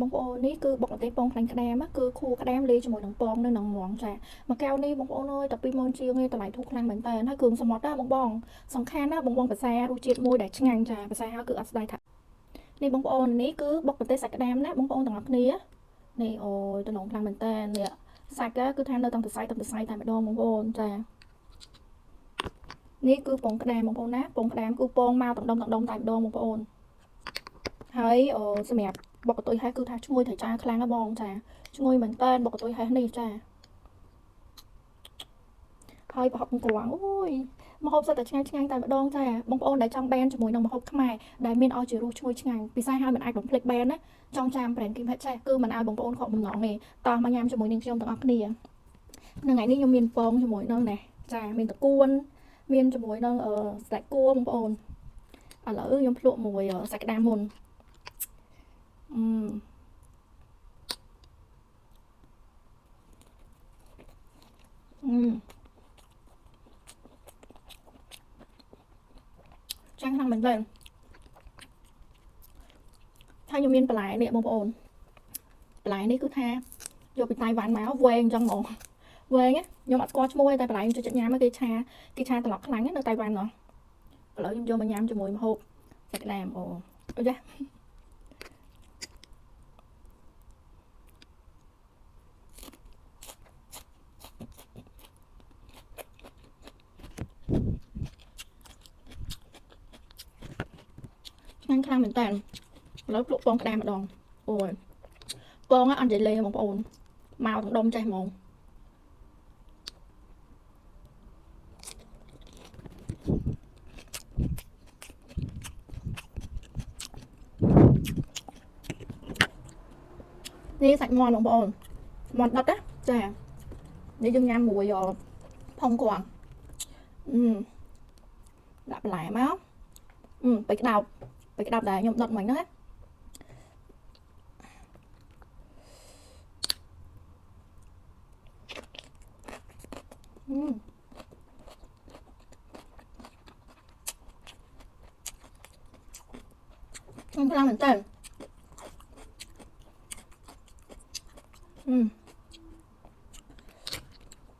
បងប្អូននេះគឺបុកបន្តិចពងខ្លាញ់ក្តាមគឺខួរក្តាមលាយជាមួយនឹងពងនៅក្នុងហ្មងចាមួយកែវនេះបងប្អូនអើយតែ20000ជាងទេតម្លៃធូរខ្លាំងមែនតើហើយគ្រឿងសមុទ្រណាបងសំខាន់ណាបងភាសារសជាតិមួយដែលឆ្ងាញ់ចាភាសាហើយគឺអត់ស្ដាយថានេះបងប្អូននេះគឺបុកបន្តិចសាច់ក្តាមណាបងប្អូនទាំងអស់គ្នានេះអូយតំណងខ្លាំងមែនតើនេះសាច់គឺថានៅតាមសរសៃតែម្ដងបងប្អូនចានេះគឺពងក្តាមបងប្អូនណាពងក្តាមគឺពងមកដុំតែម្ដងបងប្អូនហើយសម្រាប់បុកកតុយហេះគឺថាឈ្ងុយត្រីចាខ្លាំងណាស់បងចាឈ្ងុយមែនតើបុកកតុយហេះនេះចាហើយប្រហុកគ្រាន់អូយម្ហូបសិតតែឆ្ងាញ់តែម្ដងចាបងប្អូនដែលចង់បែនជាមួយនឹងម្ហូបខ្មែរដែលមានឲ្យជារសឈ្ងុយឆ្ងាញ់ពិសេសហើយមិនអាចបំភ្លេចបែនណាចង់ចាំប្រេនគីមហេតចេះគឺមិនឲ្យបងប្អូនខកបំណងទេតោះមកញ៉ាំជាមួយនឹងខ្ញុំទាំងអស់គ្នាថ្ងៃនេះខ្ញុំមានពងជាមួយនឹងនេះចាមានតកួនមានជាមួយនឹងស្ដេចគួរបងប្អូនឥឡូវខ្ញុំភ្លក់មួយសាច់ក្តាមមុនចាំងខ្លាំងមែនទែនហើយខ្ញុំមានបន្លែនេះបងប្អូនបន្លែនេះគឺថាយកពីតៃវ៉ាន់មកវែងអញ្ចឹងហ្មងវែងខ្ញុំអត់ស្គាល់ឈ្មោះទេតែបន្លែខ្ញុំចូលចិត្តញ៉ាំគេឆាត្រឡប់ខ្លាំងនៅតៃវ៉ាន់ឥឡូវខ្ញុំយកមកញ៉ាំជាមួយម្ហូបសាច់ក្តាមអូយ៉ាឆ្ងាញ់ខ្លាំងមែនតើឥឡូវភ្លក់ពងក្តាមម្ដងអូយពងអត់និយាយលេងបងប្អូនមកទាំងដុំចេះហ្មងនេះសាច់មាន់បងប្អូនមាន់ដុតណាចានេះយើងញ៉ាំមួយផុងគ្រាន់ដាក់បន្លែមកពេលក្តោបដែលខ្ញុំដុតមិញហ្នឹងណាខ្លាំងមែនតើ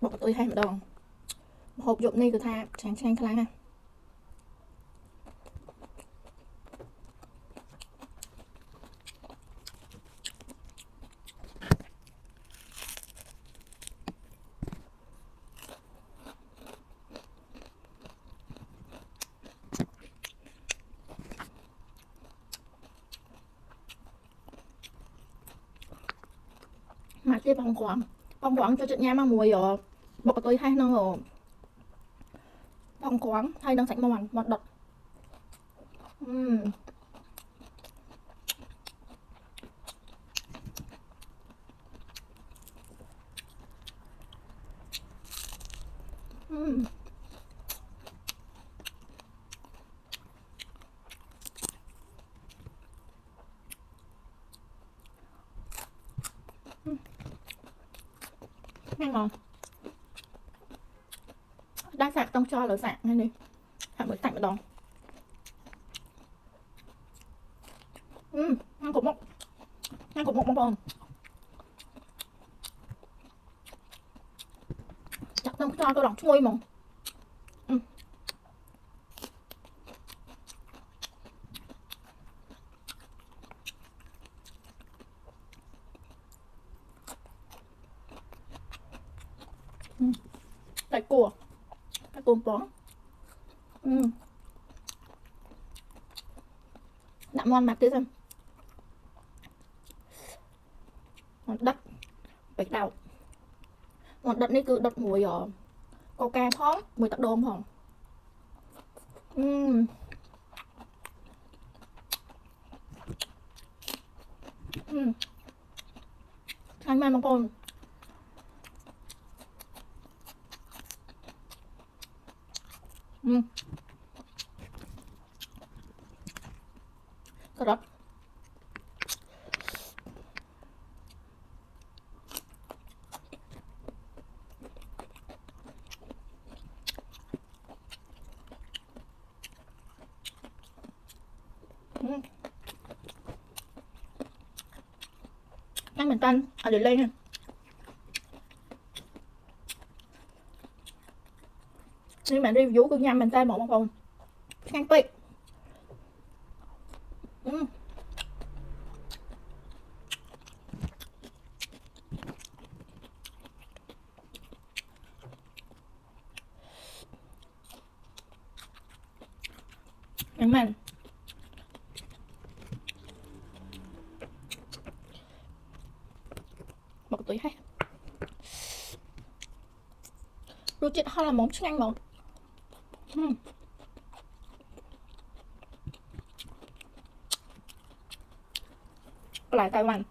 បុកកតុយហេះម្ដងម្ហូបយប់នេះគឺថាឆ្ងាញ់ខ្លាំងណាស់មកទៀតបងគ្រាន់ចូលចិត្តញ៉ាំមកមួយបុកកតុយហេះនឹងបងគ្រាន់ហើយនឹងសាច់មាន់ដុតហ្នឹងបងដាក់សាក់ខ្ទឹមខ្យល់លើសាក់ហ្នឹងនេះហាក់មើលតាច់ម្ដងញ៉ាំគ្រប់មុខបងប្អូនចាក់ខ្ទឹមខ្យល់ទៅដល់ឈ្ងុយហ្មងតែគួរពងដាក់មាន់មកទៀតសិនមាន់ដុតពេលក្តោបមាន់ដុតនេះគឺដុតមួយកូកាផងមួយទឹកដូងផងឆ្ងាញ់មែនបងប្អូនក្រប់ Ăn mình tanh ở để lên nè. Nhưng mà review cứ nhằm mình tay một con ngang tuyệt. Nhưng mà một tuổi hay rồi chết ho là món ngang một. Lại Taiwan